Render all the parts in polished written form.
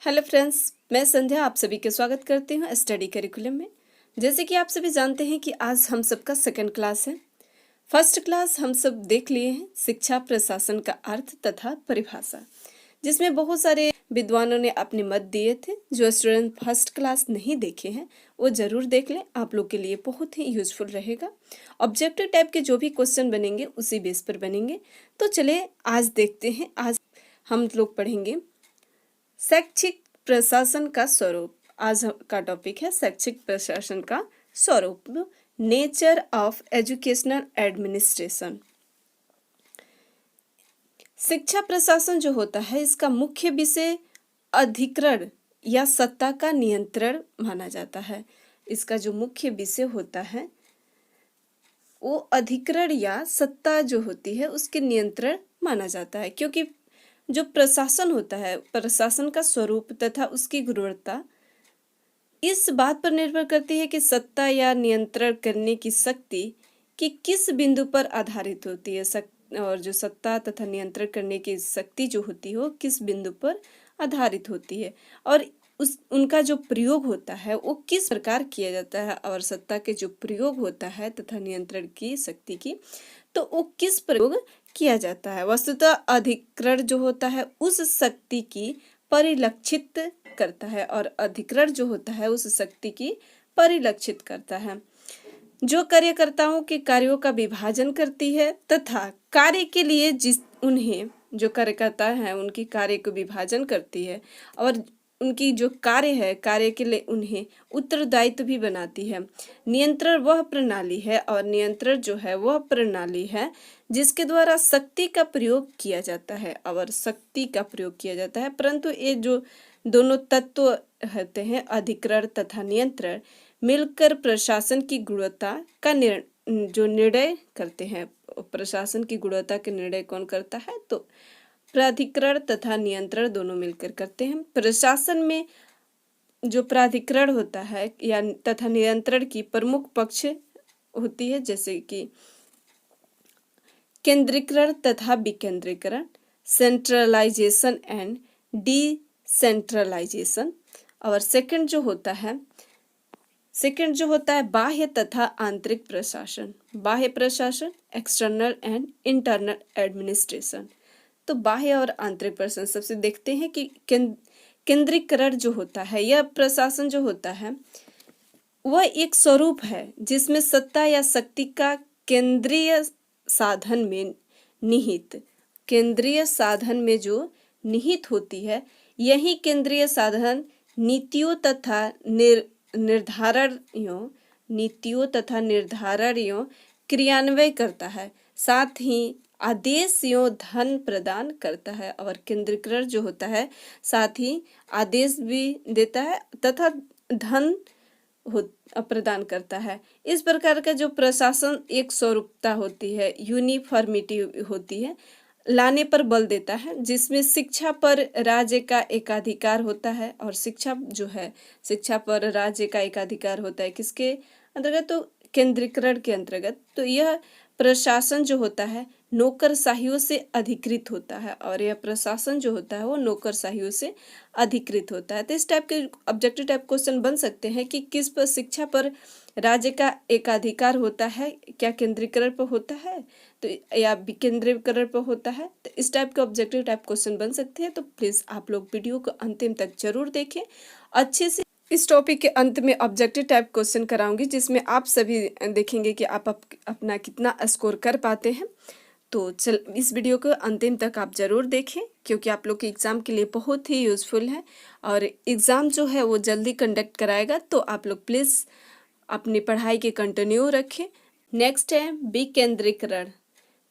Hello friends, मैं संध्या आप सभी का स्वागत करती हूँ स्टडी करिकुलम में। जैसे कि आप सभी जानते हैं कि आज हम सबका सेकंड क्लास है। फर्स्ट क्लास हम सब देख लिए हैं शिक्षा प्रशासन का अर्थ तथा परिभाषा, जिसमें बहुत सारे विद्वानों ने अपने मत दिए थे। जो स्टूडेंट फर्स्ट क्लास नहीं देखे हैं वो ज़रूर देख लें, आप लोग के लिए बहुत ही यूजफुल रहेगा। ऑब्जेक्टिव टाइप के जो भी क्वेश्चन बनेंगे उसी बेस पर बनेंगे। तो चलिए आज देखते हैं। आज हम लोग पढ़ेंगे शैक्षिक प्रशासन का स्वरूप। आज का टॉपिक है शैक्षिक प्रशासन का स्वरूप, नेचर ऑफ एजुकेशनल एडमिनिस्ट्रेशन। शिक्षा प्रशासन जो होता है इसका मुख्य विषय अधिग्रहण या सत्ता का नियंत्रण माना जाता है। इसका जो मुख्य विषय होता है वो अधिग्रहण या सत्ता जो होती है उसके नियंत्रण माना जाता है, क्योंकि जो प्रशासन होता है, प्रशासन का स्वरूप तथा उसकी गुणवत्ता इस बात पर निर्भर करती है कि सत्ता या नियंत्रण करने की शक्ति कि किस बिंदु पर आधारित होती है। और जो सत्ता तथा नियंत्रण करने की शक्ति जो होती है वो किस बिंदु पर आधारित होती है, और उनका जो प्रयोग होता है वो किस प्रकार किया जाता है। और सत्ता के जो प्रयोग होता है तथा नियंत्रण की शक्ति की, तो वो किस प्रयोग किया जाता है। वस्तुतः अधिग्रहण जो होता है उस शक्ति की परिलक्षित करता है, और अधिग्रहण जो होता है उस शक्ति की परिलक्षित करता है जो कार्यकर्ताओं के कार्यों का विभाजन करती है तथा कार्य के लिए उन्हें जो कार्यकर्ता हैं उनकी कार्य को विभाजन करती है, और उनकी जो कार्य है कार्य के लिए उन्हें उत्तरदायित्व भी बनाती है। नियंत्रण वह प्रणाली है, और नियंत्रण जो है वह प्रणाली है जिसके द्वारा शक्ति का प्रयोग किया जाता है, और शक्ति का प्रयोग किया जाता है। परंतु ये जो दोनों तत्व होते हैं अधिग्रहण तथा नियंत्रण, मिलकर प्रशासन की गुणवत्ता का जो निर्णय करते हैं। प्रशासन की गुणवत्ता के निर्णय कौन करता है? तो प्राधिकरण तथा नियंत्रण दोनों मिलकर करते हैं। प्रशासन में जो प्राधिकरण होता है या तथा नियंत्रण की प्रमुख पक्ष होती है, जैसे कि केंद्रीकरण तथा विकेंद्रीकरण, सेंट्रलाइजेशन एंड डिसेंट्रलाइजेशन। और सेकंड जो होता है बाह्य तथा आंतरिक प्रशासन, बाह्य प्रशासन, एक्सटर्नल एंड इंटरनल एडमिनिस्ट्रेशन। तो बाह्य और आंतरिक प्रशासन सबसे देखते हैं कि केंद्रीकरण जो होता है, यह प्रशासन जो होता है वह एक स्वरूप है जिसमें सत्ता या शक्ति का केंद्रीय साधन में निहित, केंद्रीय साधन में जो निहित होती है, यही केंद्रीय साधन नीतियों तथा निर्धारणों क्रियान्वय करता है, साथ ही आदेश एवं धन प्रदान करता है। और केंद्रीकरण जो होता है साथ ही आदेश भी देता है तथा धन प्रदान करता है। इस प्रकार का जो प्रशासन एक स्वरूपता होती है, यूनिफॉर्मिटी होती है, लाने पर बल देता है, जिसमें शिक्षा पर राज्य का एकाधिकार होता है। और शिक्षा जो है, शिक्षा पर राज्य का एकाधिकार होता है किसके अंतर्गत? तो केंद्रीकरण के अंतर्गत। तो यह प्रशासन जो होता है नौकरशाहियों से अधिकृत होता है, और यह प्रशासन जो होता है वो नौकरशाहियों से अधिकृत होता है। तो इस टाइप के ऑब्जेक्टिव टाइप क्वेश्चन बन सकते हैं कि किस पर शिक्षा पर राज्य का एकाधिकार होता है, क्या केंद्रीकरण पर होता है तो या विकेंद्रीकरण पर होता है। तो इस टाइप के ऑब्जेक्टिव टाइप क्वेश्चन बन सकते हैं। तो प्लीज़ आप लोग वीडियो को अंतिम तक जरूर देखें अच्छे से। इस टॉपिक के अंत में ऑब्जेक्टिव टाइप क्वेश्चन कराऊंगी, जिसमें आप सभी देखेंगे कि आप अपना कितना स्कोर कर पाते हैं। तो इस वीडियो को अंतिम तक आप ज़रूर देखें, क्योंकि आप लोग के एग्ज़ाम के लिए बहुत ही यूज़फुल है, और एग्ज़ाम जो है वो जल्दी कंडक्ट कराएगा। तो आप लोग प्लीज़ अपनी पढ़ाई के कंटिन्यू रखें। नेक्स्ट है विकेंद्रीकरण।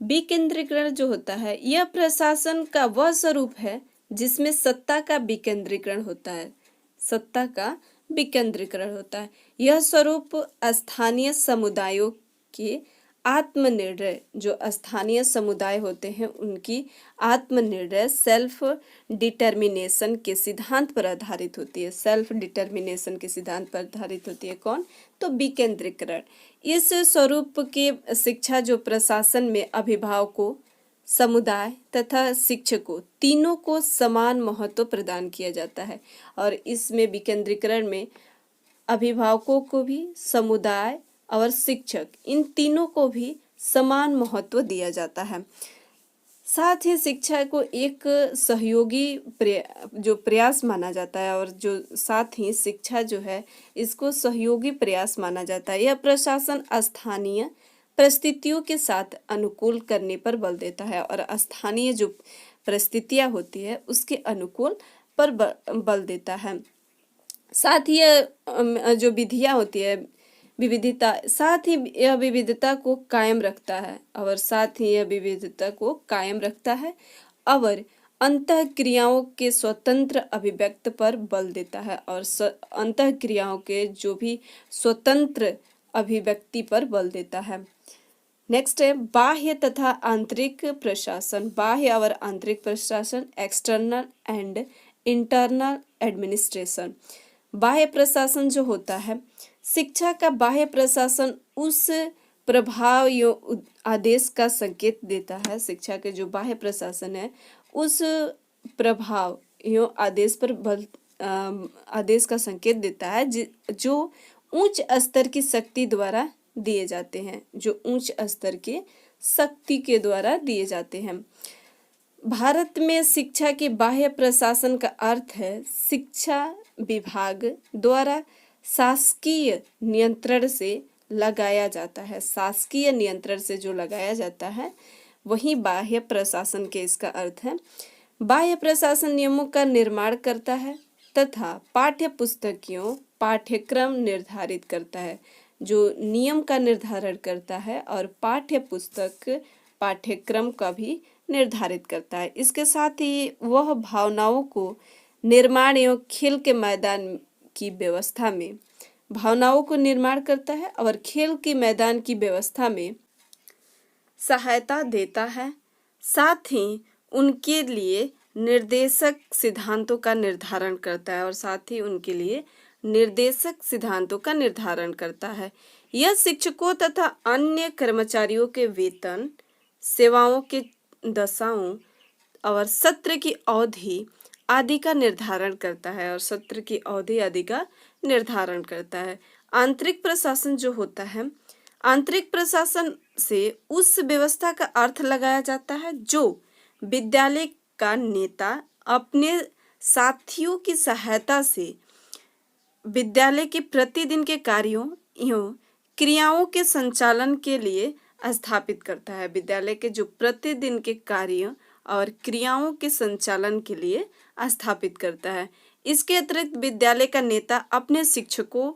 विकेंद्रीकरण जो होता है यह प्रशासन का वह स्वरूप है जिसमें सत्ता का विकेंद्रीकरण होता है, सत्ता का विकेंद्रीकरण होता है। यह स्वरूप स्थानीय समुदायों के आत्मनिर्णय, जो स्थानीय समुदाय होते हैं उनकी आत्मनिर्णय सेल्फ डिटर्मिनेशन के सिद्धांत पर आधारित होती है। सेल्फ डिटर्मिनेशन के सिद्धांत पर आधारित होती है कौन? तो विकेंद्रीकरण। इस स्वरूप की शिक्षा जो प्रशासन में अभिभावकों, समुदाय तथा शिक्षकों तीनों को समान महत्व प्रदान किया जाता है। और इसमें विकेंद्रीकरण में अभिभावकों को भी, समुदाय और शिक्षक, इन तीनों को भी समान महत्व दिया जाता है। साथ ही शिक्षा को एक सहयोगी जो प्रयास माना जाता है, और जो साथ ही शिक्षा जो है इसको सहयोगी प्रयास माना जाता है। यह प्रशासन स्थानीय परिस्थितियों के साथ अनुकूल करने पर बल देता है, और स्थानीय जो परिस्थितियां होती है उसके अनुकूल पर बल देता है। साथ ही जो विधियां होती है, विविधता, साथ ही यह विविधता को कायम रखता है, और साथ ही यह विविधता को कायम रखता है और अंतः क्रियाओं के स्वतंत्र अभिव्यक्त पर बल देता है, और अंतः क्रियाओं के जो भी स्वतंत्र अभिव्यक्ति पर बल देता है। नेक्स्ट है बाह्य तथा आंतरिक प्रशासन। बाह्य और आंतरिक प्रशासन, एक्सटर्नल एंड इंटरनल एडमिनिस्ट्रेशन। बाह्य प्रशासन जो होता है, शिक्षा का बाह्य प्रशासन उस प्रभाव या आदेश का संकेत देता है। शिक्षा के जो बाह्य प्रशासन है उस प्रभाव या आदेश पर आदेश का संकेत देता है जो उच्च स्तर की शक्ति द्वारा दिए जाते हैं, जो उच्च स्तर के शक्ति के द्वारा दिए जाते हैं। भारत में शिक्षा के बाह्य प्रशासन का अर्थ है शिक्षा विभाग द्वारा शासकीय नियंत्रण से लगाया जाता है। शासकीय नियंत्रण से जो लगाया जाता है वही बाह्य प्रशासन के इसका अर्थ है। बाह्य प्रशासन नियमों का निर्माण करता है तथा पाठ्य पुस्तकों पाठ्यक्रम निर्धारित करता है, जो नियम का निर्धारण करता है और पाठ्य पुस्तक पाठ्यक्रम का भी निर्धारित करता है। इसके साथ ही वह भावनाओं को निर्माण एवं खेल के मैदान की व्यवस्था में भावनाओं को निर्माण करता है और खेल के मैदान की व्यवस्था में सहायता देता है। साथ ही उनके लिए निर्देशक सिद्धांतों का निर्धारण करता है, और साथ ही उनके लिए निर्देशक सिद्धांतों का निर्धारण करता है। यह शिक्षकों तथा अन्य कर्मचारियों के वेतन, सेवाओं के दशाओं और सत्र की अवधि आदि का निर्धारण करता है, और सत्र की अवधि आदि का निर्धारण करता है। आंतरिक प्रशासन जो होता है, आंतरिक प्रशासन से उस व्यवस्था का अर्थ लगाया जाता है जो विद्यालय का नेता अपने साथियों की सहायता से विद्यालय के प्रतिदिन के कार्यों एवं क्रियाओं के संचालन के लिए स्थापित करता है। विद्यालय के जो प्रतिदिन के कार्य और क्रियाओं के संचालन के लिए स्थापित करता है। इसके अतिरिक्त विद्यालय का नेता अपने शिक्षकों,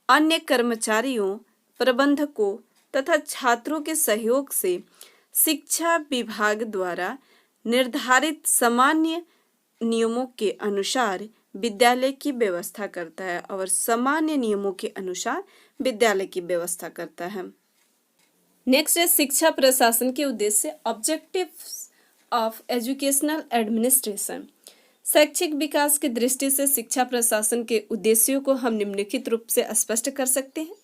अन्य कर्मचारियों, प्रबंधकों तथा छात्रों के सहयोग से शिक्षा विभाग द्वारा निर्धारित सामान्य नियमों के अनुसार विद्यालय की व्यवस्था करता है, और सामान्य नियमों के अनुसार विद्यालय की व्यवस्था करता है। नेक्स्ट है शिक्षा प्रशासन के उद्देश्य, ऑब्जेक्टिव्स ऑफ एजुकेशनल एडमिनिस्ट्रेशन। शैक्षिक विकास की दृष्टि से शिक्षा प्रशासन के उद्देश्यों को हम निम्नलिखित रूप से स्पष्ट कर सकते हैं।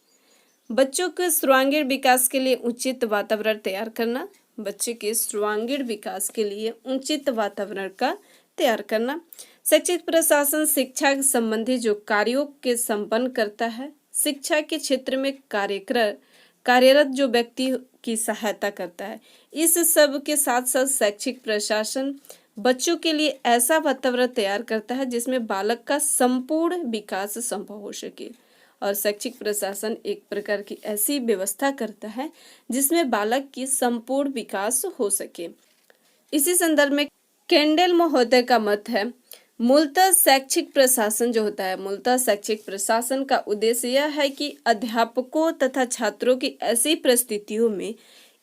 बच्चों के सर्वांगीण विकास के लिए उचित वातावरण तैयार करना। बच्चे के सर्वांगीण विकास के लिए उचित वातावरण का तैयार करना। शैक्षिक प्रशासन शिक्षा संबंधी जो कार्यों के संपन्न करता है, शिक्षा के क्षेत्र में कार्यरत जो व्यक्ति की सहायता करता है। इस सब के साथ साथ शैक्षिक प्रशासन बच्चों के लिए ऐसा वातावरण तैयार करता है जिसमें बालक का संपूर्ण विकास संभव हो सके, और शैक्षिक प्रशासन एक प्रकार की ऐसी व्यवस्था करता है जिसमें बालक की संपूर्ण विकास हो सके। इसी संदर्भ में केंडेल महोदय का मत है, मूलतः शैक्षिक प्रशासन जो होता है, मूलतः शैक्षिक प्रशासन का उद्देश्य यह है कि अध्यापकों तथा छात्रों की ऐसी परिस्थितियों में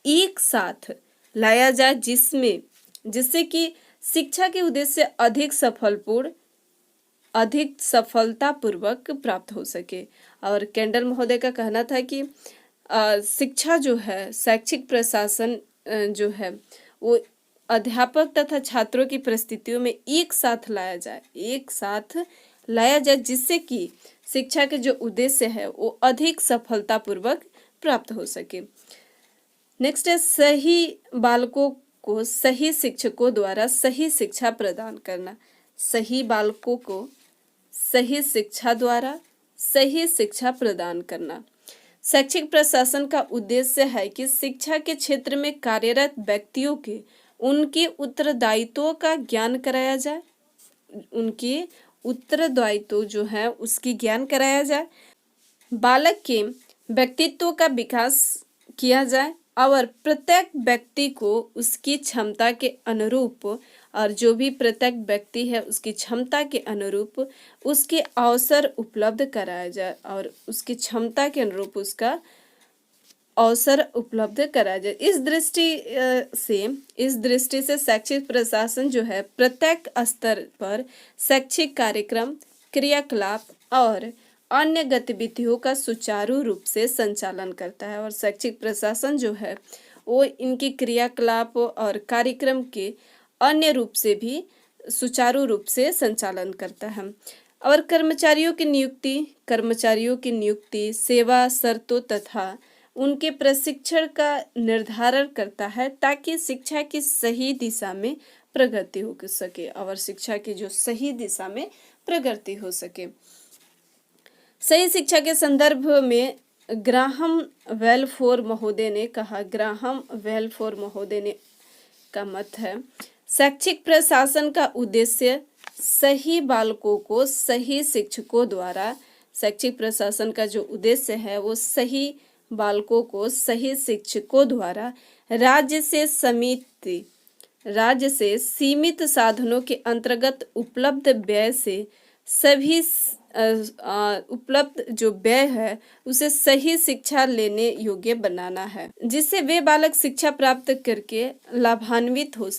एक साथ लाया जाए जिससे कि शिक्षा के उद्देश्य अधिक सफलतापूर्वक प्राप्त हो सके। और केंडल महोदय का कहना था कि शिक्षा जो है, शैक्षिक प्रशासन जो है वो अध्यापक तथा छात्रों की परिस्थितियों में एक साथ लाया जाए जिससे कि शिक्षा के जो उद्देश्य है वो अधिक सफलतापूर्वक प्राप्त हो सके। नेक्स्ट है सही बालकों को सही शिक्षकों द्वारा सही शिक्षा प्रदान करना। सही बालकों को सही शिक्षा द्वारा सही शिक्षा प्रदान करना। शैक्षिक प्रशासन का उद्देश्य है कि शिक्षा के क्षेत्र में कार्यरत व्यक्तियों के उनके उत्तरदायित्वों का ज्ञान कराया जाए, उनके उत्तरदायित्व जो है उसकी ज्ञान कराया जाए, बालक के व्यक्तित्व का विकास किया जाए और प्रत्येक व्यक्ति को उसकी क्षमता के अनुरूप, और जो भी प्रत्येक व्यक्ति है उसकी क्षमता के अनुरूप उसके अवसर उपलब्ध कराया जाए और उसकी क्षमता के अनुरूप उसका अवसर उपलब्ध कराया जाए। इस दृष्टि से शैक्षिक प्रशासन जो है प्रत्येक स्तर पर शैक्षिक कार्यक्रम, क्रियाकलाप और अन्य गतिविधियों का सुचारू रूप से संचालन करता है। और शैक्षिक प्रशासन जो है वो इनकी क्रियाकलाप और कार्यक्रम के अन्य रूप से भी सुचारू रूप से संचालन करता है। और कर्मचारियों की नियुक्ति, सेवा शर्तों तथा उनके प्रशिक्षण का निर्धारण करता है ताकि शिक्षा की सही दिशा में प्रगति हो सके और शिक्षा की जो सही दिशा में प्रगति हो सके। सही शिक्षा के संदर्भ में ग्राहम वेलफोर महोदय ने कहा, का मत है, शैक्षिक प्रशासन का उद्देश्य सही बालकों को सही शिक्षकों द्वारा, शैक्षिक प्रशासन का जो उद्देश्य है वो सही बालकों को सही शिक्षकों द्वारा राज्य से सीमित साधनों के अंतर्गत उपलब्ध व्यय से सभी उपलब्ध जो व्यय है उसे सही शिक्षा लेने योग्य बनाना है, जिससे वे बालक शिक्षा प्राप्त करके लाभान्वित हो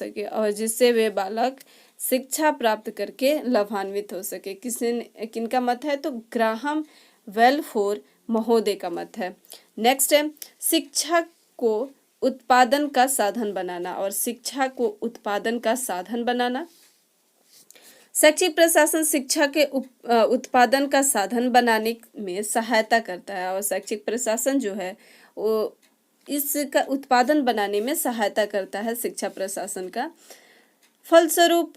सके किनका मत है तो ग्राहम वेलफोर महोदय का मत है। नेक्स्ट है शिक्षा को उत्पादन का साधन बनाना, और शिक्षा को उत्पादन का साधन बनाना। शैक्षिक प्रशासन शिक्षा के उत्पादन का साधन बनाने में सहायता करता है और शैक्षिक प्रशासन जो है वो इसका उत्पादन बनाने में सहायता करता है शिक्षा प्रशासन का। फलस्वरूप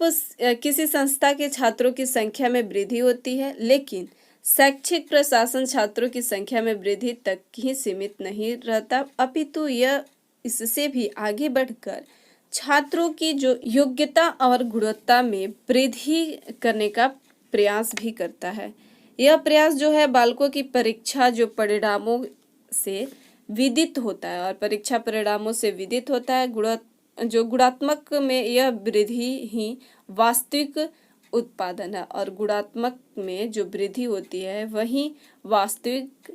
किसी संस्था के छात्रों की संख्या में वृद्धि होती है, लेकिन शैक्षिक प्रशासन छात्रों की संख्या में वृद्धि तक ही सीमित नहीं रहता, अपितु यह इससे भी आगे बढ़कर छात्रों की जो योग्यता और गुणवत्ता में वृद्धि करने का प्रयास भी करता है। यह प्रयास जो है बालकों की परीक्षा जो परिणामों से विदित होता है और परीक्षा परिणामों से विदित होता है, गुणात्मक में यह वृद्धि ही वास्तविक उत्पादन है और गुणात्मक में जो वृद्धि होती है वही वास्तविक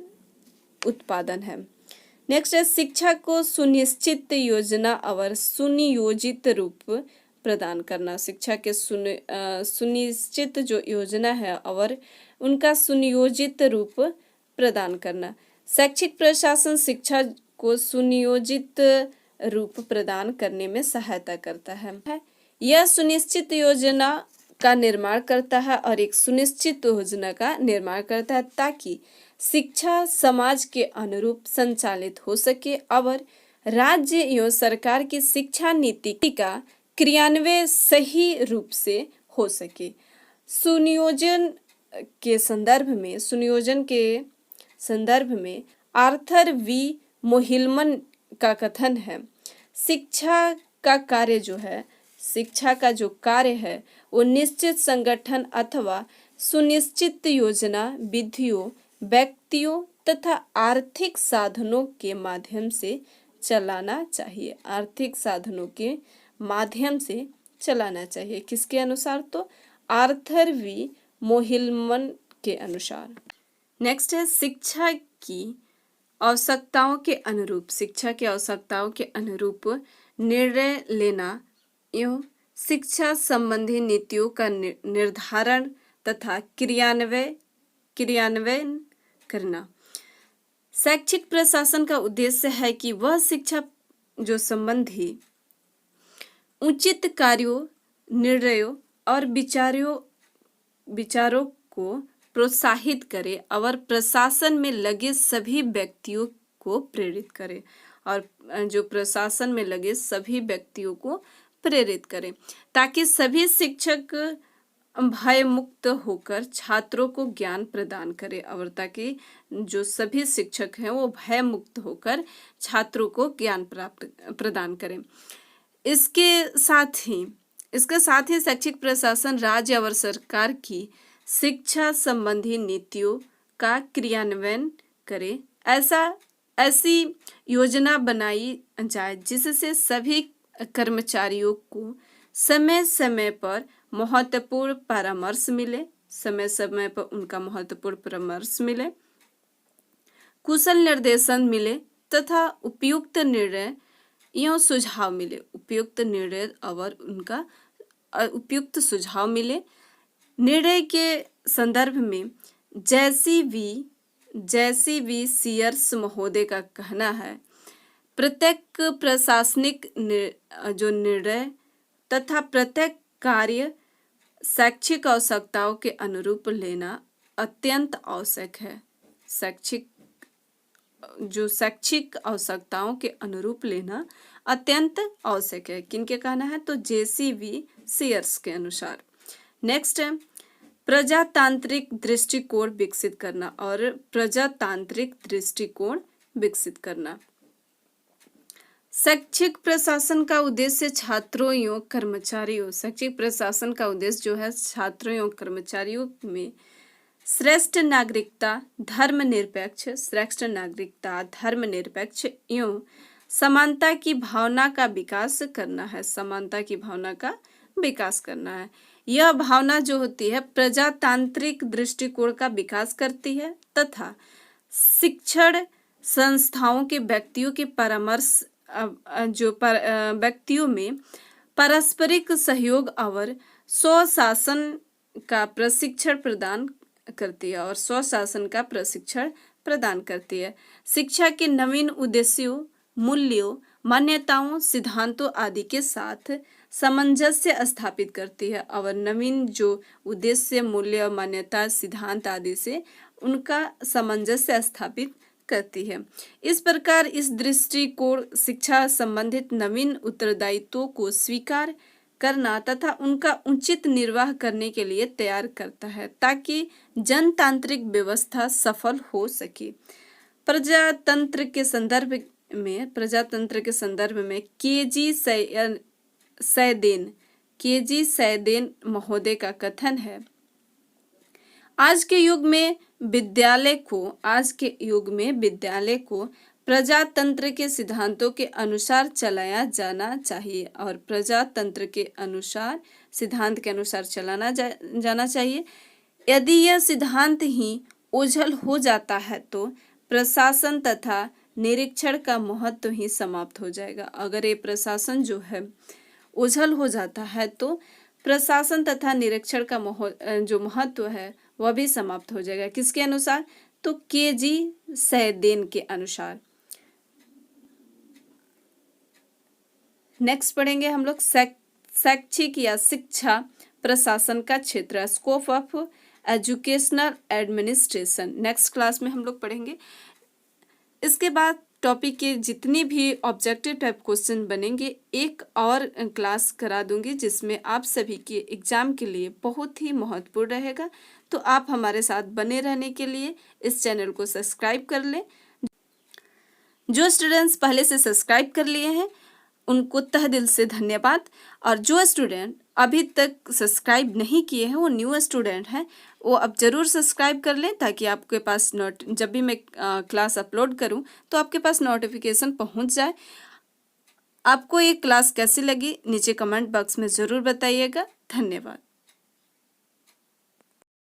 उत्पादन है। नेक्स्ट है शिक्षा को सुनिश्चित योजना और सुनियोजित रूप प्रदान करना। शिक्षा के सुनिश्चित जो योजना है और उनका सुनियोजित रूप प्रदान करना। शैक्षिक प्रशासन शिक्षा को सुनियोजित रूप प्रदान करने में सहायता करता है। यह सुनिश्चित योजना का निर्माण करता है और एक सुनिश्चित योजना का निर्माण करता है ताकि शिक्षा समाज के अनुरूप संचालित हो सके और राज्य एवं सरकार की शिक्षा नीति का क्रियान्वयन सही रूप से हो सके। सुनियोजन के संदर्भ में आर्थर वी मोहिलमन का कथन है, शिक्षा का जो कार्य है वो निश्चित संगठन अथवा सुनिश्चित योजना, विधियों, व्यक्तियों तथा आर्थिक साधनों के माध्यम से चलाना चाहिए। किसके अनुसार? तो आर्थर वी मोहिलमन के अनुसार। नेक्स्ट है शिक्षा की आवश्यकताओं के अनुरूप निर्णय लेना एवं शिक्षा संबंधी नीतियों का निर्धारण तथा क्रियान्वयन करना। शैक्षिक प्रशासन का उद्देश्य है कि वह शिक्षा जो संबंधी उचित कार्यों, निर्णयों और विचारों को प्रोत्साहित करे और प्रशासन में लगे सभी व्यक्तियों को प्रेरित करे। और जो प्रशासन में लगे सभी व्यक्तियों को प्रेरित करें, ताकि सभी शिक्षक भय मुक्त होकर छात्रों को ज्ञान प्रदान करें, और ताकि जो सभी शिक्षक हैं वो भय मुक्त होकर छात्रों को ज्ञान प्रदान करें। इसके साथ ही शैक्षिक प्रशासन राज्य और सरकार की शिक्षा संबंधी नीतियों का क्रियान्वयन करे। ऐसी योजना बनाई जाए जिससे सभी कर्मचारियों को समय समय पर महत्वपूर्ण परामर्श मिले, कुशल निर्देशन मिले तथा उपयुक्त निर्णय और उनका उपयुक्त सुझाव मिले। निर्णय के संदर्भ में जैसी वी सीयर्स महोदय का कहना है, प्रत्येक प्रशासनिक जो निर्णय तथा प्रत्येक कार्य शैक्षिक आवश्यकताओं के अनुरूप लेना अत्यंत आवश्यक है। शैक्षिक आवश्यकताओं के अनुरूप लेना अत्यंत आवश्यक है। किनके कहना है? तो JCV सीयर्स के अनुसार। नेक्स्ट है प्रजातांत्रिक दृष्टिकोण विकसित करना और प्रजातांत्रिक दृष्टिकोण विकसित करना। शैक्षिक प्रशासन का उद्देश्य छात्रों एवं कर्मचारियों शैक्षिक प्रशासन का उद्देश्य जो है छात्रों एवं कर्मचारियों में श्रेष्ठ नागरिकता, धर्मनिरपेक्ष एवं समानता की भावना का विकास करना है। यह भावना जो होती है प्रजातांत्रिक दृष्टिकोण का विकास करती है तथा शिक्षण संस्थाओं के व्यक्तियों में पारस्परिक सहयोग और स्वशासन का प्रशिक्षण प्रदान करती है। शिक्षा के नवीन उद्देश्यों, मूल्यों, मान्यताओं, सिद्धांतों आदि के साथ सामंजस्य स्थापित करती है और नवीन जो उद्देश्य, मूल्य, मान्यता, सिद्धांत आदि से उनका सामंजस्य स्थापित करती है। इस प्रकार इस दृष्टिकोण शिक्षा संबंधित नवीन उत्तरदायित्वों को स्वीकार करना तथा उनका उचित निर्वाह करने के लिए तैयार करता है, ताकि जनतांत्रिक व्यवस्था सफल हो सके। प्रजातंत्र के संदर्भ में केजी सैदेन महोदय का कथन है, आज के युग में विद्यालय को प्रजातंत्र के सिद्धांतों के अनुसार चलाया जाना चाहिए और प्रजातंत्र के सिद्धांत के अनुसार चलाना जाना चाहिए। यदि यह सिद्धांत ही ओझल हो जाता है तो प्रशासन तथा निरीक्षण का महत्व ही समाप्त हो जाएगा। अगर ये प्रशासन जो है ओझल हो जाता है तो प्रशासन तथा निरीक्षण का जो महत्व है वह भी समाप्त हो जाएगा। किसके अनुसार? तो केजी सैदेन के अनुसार। नेक्स्ट पढ़ेंगे हम लोग शैक्षिक या शिक्षा प्रशासन का क्षेत्र, scope of educational administration. Next class में हम लोग पढ़ेंगे। इसके बाद टॉपिक के जितने भी ऑब्जेक्टिव टाइप क्वेश्चन बनेंगे एक और क्लास करा दूंगी, जिसमें आप सभी के एग्जाम के लिए बहुत ही महत्वपूर्ण रहेगा। तो आप हमारे साथ बने रहने के लिए इस चैनल को सब्सक्राइब कर लें। जो स्टूडेंट्स पहले से सब्सक्राइब कर लिए हैं उनको तहे दिल से धन्यवाद, और जो स्टूडेंट अभी तक सब्सक्राइब नहीं किए हैं, वो न्यू स्टूडेंट हैं, वो अब ज़रूर सब्सक्राइब कर लें, ताकि आपके पास जब भी मैं क्लास अपलोड करूं तो आपके पास नोटिफिकेशन पहुंच जाए। आपको ये क्लास कैसी लगी नीचे कमेंट बॉक्स में ज़रूर बताइएगा। धन्यवाद।